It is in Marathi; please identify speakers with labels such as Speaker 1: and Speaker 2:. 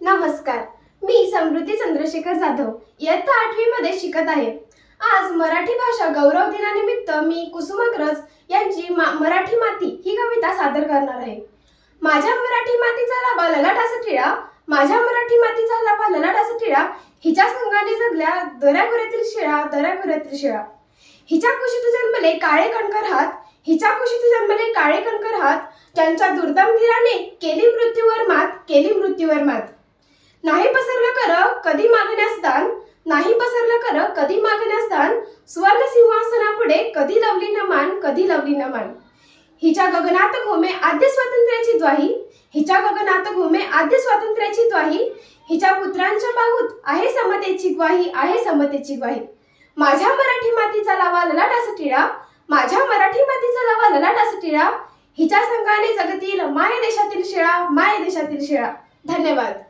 Speaker 1: नमस्कार. मी समृद्धी चंद्रशेखर जाधव इयत्ता 8वी मध्ये शिकत आहे. आज मराठी भाषा गौरव दिनानिमित्त मी कुसुमाग्रज यांची मराठी माती ही कविता सादर करणार आहे. माझ्या मराठी मातीचा लाभा ललाटाचा टिळा, माझ्या मराठी मातीचा लाभा ललाटाचा टिळा, हिच्या संगाने जगल्या दऱ्याखोऱ्यातील शिळा, दऱ्याखोऱ्यातील शिळा. हिच्या कुशीत जन्मले काळे कणकर हात, हिच्या कुशीत जन्मले काळे कणकर हात, त्यांच्या दुर्दम धीराने केली मृत्यूवर मात, केली मृत्यूवर मात. नाही पसरलं कर कधी मागण्यास दान, नाही पसरलं कर कधी मागण्यास दान, सुवर्ण सिंहासनापुढे कधी लवली न मान, कधी लवली न मान. हिच्या गगनात घुमे आद्य स्वातंत्र्याची द्वाही, हिच्या गगनात घुमे आद्य स्वातंत्र्याची द्वाही, हिच्या पुत्रांच्या बाहूत आहे समतेची ग्वाही, आहे समतेची ग्वाही. माझ्या मराठी मातीचा लावा ललाटाचा टिळा, माझ्या मराठी मातीचा लावा ललाटाचा टिळा, हिच्या संघाने जगतील माय देशातील शिळा, माय देशातील शिळा. धन्यवाद.